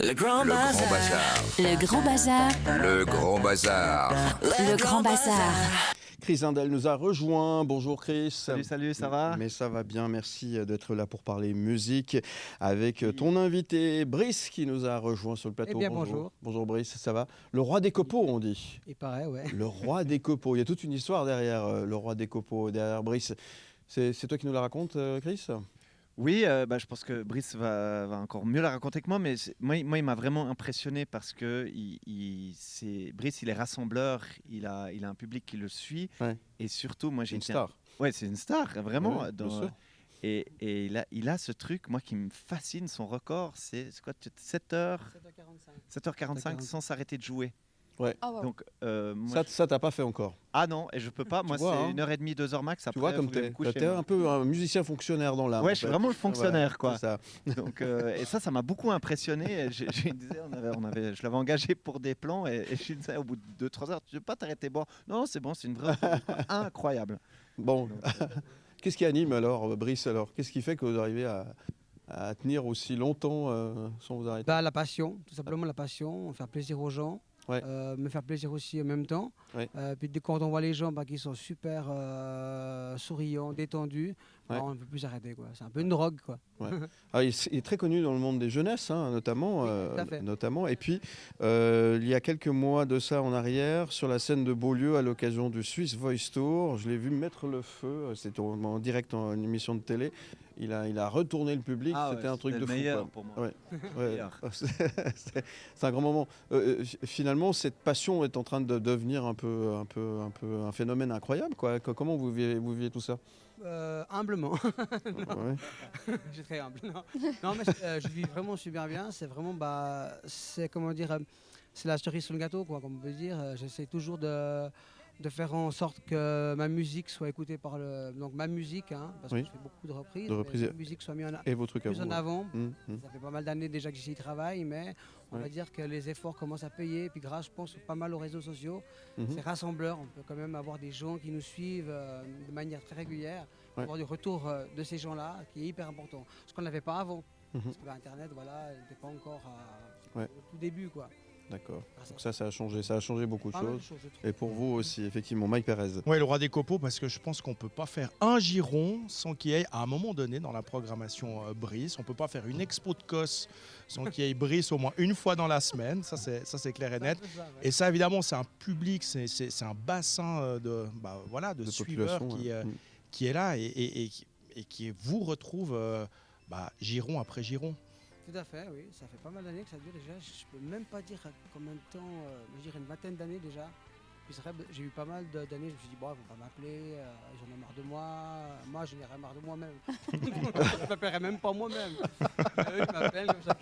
Le Grand Bazar. Le Grand Bazar. Le Grand Bazar. Le Grand Bazar. Chris Indel nous a rejoint. Bonjour Chris. Salut, ça va? Mais ça va bien, merci d'être là pour parler musique avec ton invité Brice qui nous a rejoint sur le plateau. Eh bien, bonjour. Bonjour Brice, ça va? Le roi des copeaux, on dit. Il paraît, ouais. Le roi des copeaux. Il y a toute une histoire derrière le roi des copeaux, derrière Brice. C'est toi qui nous la raconte, Chris? Oui, je pense que Brice va encore mieux la raconter que moi, mais moi, il m'a vraiment impressionné parce que Brice, il est rassembleur, il a un public qui le suit, Ouais. et surtout, moi, j'ai Une star. Ouais, c'est une star, vraiment. Ouais, bien sûr. Et il a ce truc, moi, qui me fascine. Son record, c'est quoi, 7h, 7h45 sans s'arrêter de jouer. Ouais. Oh, wow. Donc, moi, Ça t'as pas fait encore. ah non, et je peux pas. Moi, vois, c'est hein. 1h30, 2h max. Tu Après, vois, comme faut que j'aille me coucher, t'es moi. un peu un musicien fonctionnaire dans l'âme. Ouais, en je suis fait. vraiment le fonctionnaire, Ouais, quoi. c'est ça. Donc, et ça m'a beaucoup impressionné. Je l'avais engagé pour des plans et je lui disais au bout de 2-3 heures, tu veux pas t'arrêter boire? Non, c'est bon, c'est une vraie incroyable. Bon, Donc, qu'est-ce qui anime alors, Brice? Alors, qu'est-ce qui fait que vous arrivez à tenir aussi longtemps sans vous arrêter? Bah, la passion, tout simplement la passion, faire plaisir aux gens, Ouais. me faire plaisir aussi en même temps. Ouais. Puis quand on voit les gens qui sont super souriants, détendus, Ouais. on ne peut plus s'arrêter, quoi. C'est un peu une drogue, quoi. Ah, il est très connu dans le monde des jeunesses, hein, notamment, Oui, tout à fait. notamment. Et puis, il y a quelques mois de ça en arrière, sur la scène de Beaulieu, à l'occasion du Swiss Voice Tour, je l'ai vu mettre le feu. C'était en direct en une émission de télé. Il a retourné le public. C'était un truc de le fou. meilleur Quoi. pour moi. Ouais. Ouais. Meilleur. C'est un grand moment. Finalement, cette passion est en train de devenir un peu un phénomène incroyable, quoi. Comment vous vivez tout ça? Humblement. Ouais. Je suis très humble. Non mais je vis vraiment super bien. C'est vraiment, c'est comment dire, c'est la cerise sur le gâteau, quoi, comme on peut dire. J'essaie toujours de faire en sorte que ma musique soit écoutée par donc ma musique, hein, parce Oui. que je fais beaucoup de reprises. De reprises. Mais ma musique soit mise Et vos trucs à plus vous? en Ouais. avant. Mmh. Ça fait pas mal d'années déjà que j'y travaille, mais on Ouais. va dire que les efforts commencent à payer. Et puis grâce, je pense, pas mal aux réseaux sociaux, Mhm. c'est rassembleur. On peut quand même avoir des gens qui nous suivent de manière très régulière, Ouais. avoir du retour de ces gens-là, qui est hyper important. Ce qu'on n'avait pas avant. Mhm. Parce que Internet, voilà, n'était pas encore Ouais. au tout début, quoi. D'accord. Grâce à Donc ça a changé beaucoup de pas mal de choses. choses, je trouve. Et pour vous aussi, effectivement, Mike Perez. Oui, le roi des copeaux, parce que je pense qu'on ne peut pas faire un giron sans qu'il y ait, à un moment donné, dans la programmation Brice, on ne peut pas faire une expo de Cos sans qu'il y ait Brice au moins une fois dans la semaine. Ça, c'est clair et net. C'est ça, ouais. Et ça, évidemment, c'est un public, c'est un bassin de suiveurs population, ouais. qui est là et qui vous retrouve giron après giron. Tout à fait, oui. Ça fait pas mal d'années que ça dure déjà. Je peux même pas dire combien de temps, je dirais une vingtaine d'années déjà. Puis c'est vrai, j'ai eu pas mal d'années, je me suis dit, bon, ils vont pas m'appeler, j'en ai marre de moi j'en ai marre de moi-même. Je m'appellerai même pas moi-même. Eux, ils m'appellent comme ça.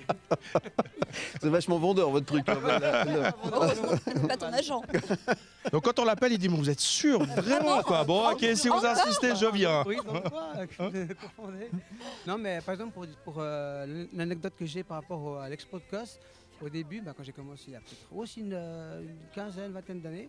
C'est vachement vendeur votre truc. Heureusement que n'est pas ton agent. Donc quand on l'appelle, il dit, mais vous êtes sûr, vraiment quoi? Bon, ok, si vous insistez, je viens. Oui, donc quoi confondez. Non, mais par exemple, pour l'anecdote que j'ai par rapport à l'Expo de Cos, au début, quand j'ai commencé il y a peut-être aussi une quinzaine, vingtaine d'années,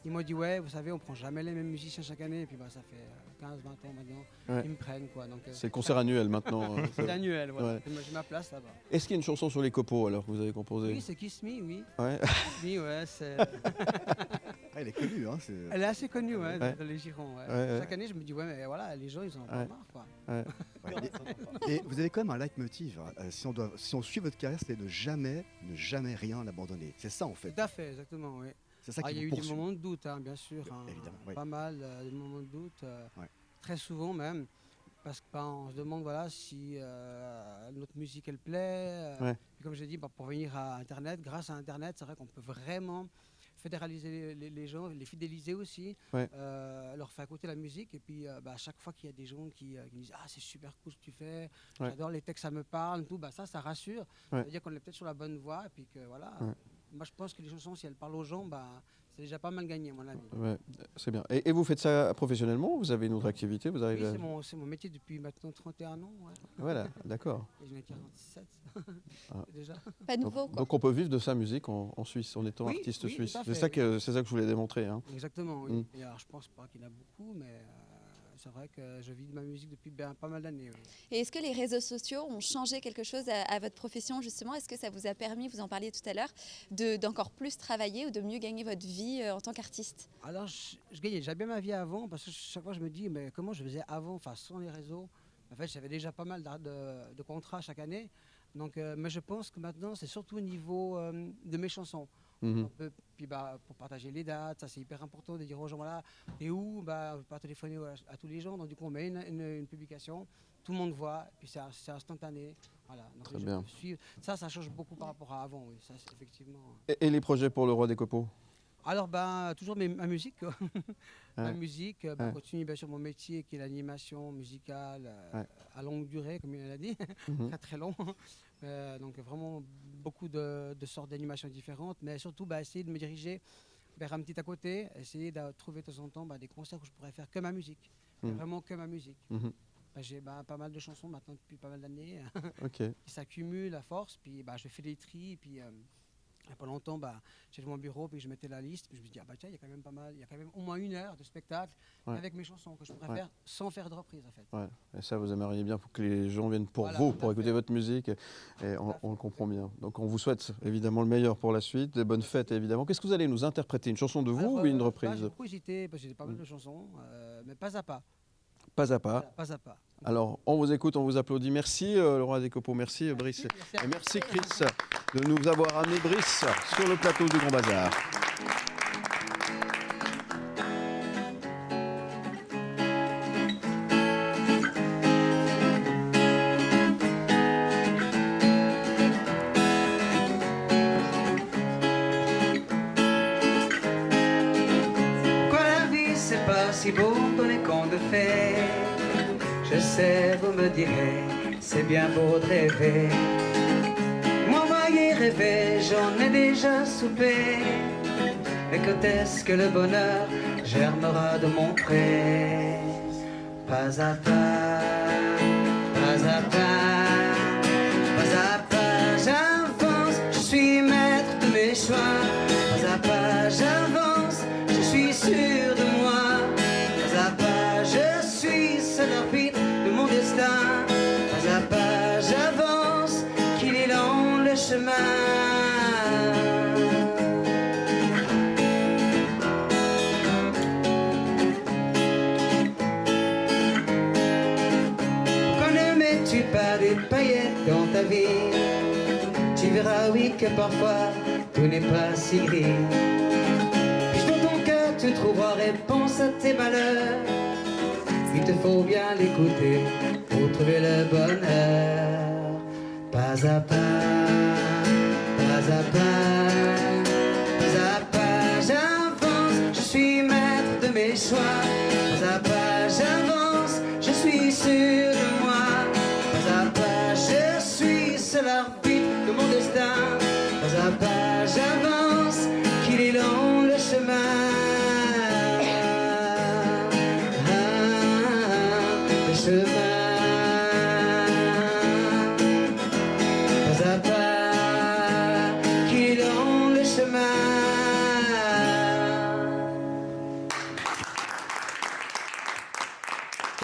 ils m'ont dit, ouais, vous savez, on prend jamais les mêmes musiciens chaque année, et puis ça fait 15, 20 ans maintenant, Ouais. ils me prennent, quoi. Donc, C'est le concert annuel maintenant. c'est annuel, voilà. Ouais. Et moi, j'ai ma place là-bas. Est-ce qu'il y a une chanson sur les copeaux alors que vous avez composé? Oui, c'est Kiss Me, oui. Ouais. Kiss Me, ouais, c'est... Ah, elle est connue, hein. Elle est assez connue, ouais, Ouais. dans les girons. Ouais. Ouais. Chaque année, je me dis, ouais, mais voilà, les gens, ils en ont pas Ouais. marre, quoi. Ouais, et vous avez quand même un leitmotiv. Si on suit votre carrière, c'est de ne jamais rien abandonner. C'est ça en fait. Tout à fait, exactement, oui. C'est ça Il qui y a vous eu des poursuit. moments de doute, hein, bien sûr. Hein, Évidemment, oui. Pas mal de moments de doute. Ouais. Très souvent même. Parce qu'on se demande voilà, si notre musique, elle plaît. Ouais. Et comme je l'ai dit, pour venir à Internet, grâce à Internet, c'est vrai qu'on peut vraiment fédéraliser les gens, les fidéliser aussi, Ouais. leur faire écouter la musique. Et puis, à chaque fois qu'il y a des gens qui disent « Ah, c'est super cool ce que tu fais, Ouais. j'adore les textes, ça me parle. » tout, ça rassure. Ouais. Ça veut dire qu'on est peut-être sur la bonne voie. Et puis que voilà. Ouais. Moi, je pense que les chansons, si elles parlent aux gens, c'est déjà pas mal gagné, à mon avis. Ouais, c'est bien. Et vous faites ça professionnellement? Vous avez une autre activité? Vous Oui, arrivez à- c'est mon métier depuis maintenant 31 ans. Ouais. Voilà, d'accord. Et j'en ai 47 Ah. déjà. Pas Donc, nouveau, quoi. donc on peut vivre de sa musique en Suisse, en étant Oui, artiste oui, suisse. tout à C'est fait. ça que je voulais démontrer. Hein. Exactement, oui. Mm. Et alors, je pense pas qu'il y en a beaucoup, mais C'est vrai que je vis de ma musique depuis pas mal d'années. Oui. Et est-ce que les réseaux sociaux ont changé quelque chose à votre profession justement? Est-ce que ça vous a permis, vous en parliez tout à l'heure, d'encore plus travailler ou de mieux gagner votre vie en tant qu'artiste? Alors, je gagnais déjà bien ma vie avant, parce que chaque fois je me dis, mais comment je faisais avant, enfin sans les réseaux. En fait, j'avais déjà pas mal de contrats chaque année. Donc, mais je pense que maintenant, c'est surtout au niveau de mes chansons. Mhm. Puis pour partager les dates, ça c'est hyper important de dire aux gens, voilà, t'es où, on peut pas téléphoner à tous les gens, donc du coup on met une publication, tout le monde voit, puis c'est instantané. Voilà. Donc, Très les gens bien. peuvent suivre. Ça change beaucoup par rapport à avant, oui, ça c'est effectivement. Et les projets pour le Roi des Copeaux? Alors toujours ma musique, quoi. Ma Ouais. musique, Ouais. continue bien sûr mon métier qui est l'animation musicale Ouais. à longue durée, comme il a dit, Mhm. très très long. Donc vraiment beaucoup de sortes d'animations différentes, mais surtout essayer de me diriger vers un petit à côté, essayer de trouver de temps en temps des concerts où je pourrais faire que ma musique, Mhm. vraiment que ma musique. Mhm. J'ai pas mal de chansons maintenant depuis pas mal d'années Ok. qui s'accumulent à force, puis je fais des tris, puis il n'y a pas longtemps, j'étais dans mon bureau, puis je mettais la liste, puis je me dis, tiens, il y a quand même pas mal, il y a quand même au moins 1 heure de spectacle Ouais. avec mes chansons que je pourrais Ouais. faire sans faire de reprise en fait. Ouais. Et ça, vous aimeriez bien pour que les gens viennent pour Voilà, vous, tout pour à écouter fait. votre musique. Et on le comprend bien. Donc on vous souhaite évidemment le meilleur pour la suite, des bonnes fêtes évidemment. Qu'est-ce que vous allez nous interpréter? Une chanson de vous Alors, ou une J'ai reprise? beaucoup hésité, parce que j'ai pas mal de chansons, mais pas à pas. Pas à pas. Voilà, pas à pas. Alors on vous écoute, on vous applaudit. Merci le Roi des Copeaux, merci Brice. Merci à Et vous. merci Chris de nous avoir amené Brice sur le plateau du Grand Bazar. Quoi la vie c'est pas si beau qu'on est con de fait. Je sais, vous me direz, c'est bien beau de rêver. Moi voyez rêver, j'en ai déjà soupé. Mais quand est-ce que le bonheur germera de mon pré? Pas à pas, pas à pas, pas à pas, j'avance, je suis maître de mes choix. Pas à pas, j'avance, je suis sûr de moi. Pas à pas, je suis seul arbitre de mon destin. Pas à pas, j'avance, qu'il est lent le chemin. Pourquoi ne mets-tu pas des paillettes dans ta vie? Tu verras, oui, que parfois tout n'est pas si gris. Puis dans ton cœur tu trouveras réponse à tes malheurs. Il te faut bien l'écouter pour trouver le bonheur. Pas à pas, pas à pas, j'avance, je suis maître de mes choix. Pas à pas, j'avance, je suis sûr de moi. Pas à pas, je suis seul arbitre de mon destin. Pas à pas, j'avance, qu'il est long le chemin. Le chemin. Pas à pas, qu'il est long le chemin.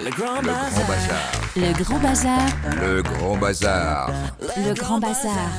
Le Grand Le Grand Bazar. Le Grand Bazar. Le Grand Bazar. Le Grand Bazar.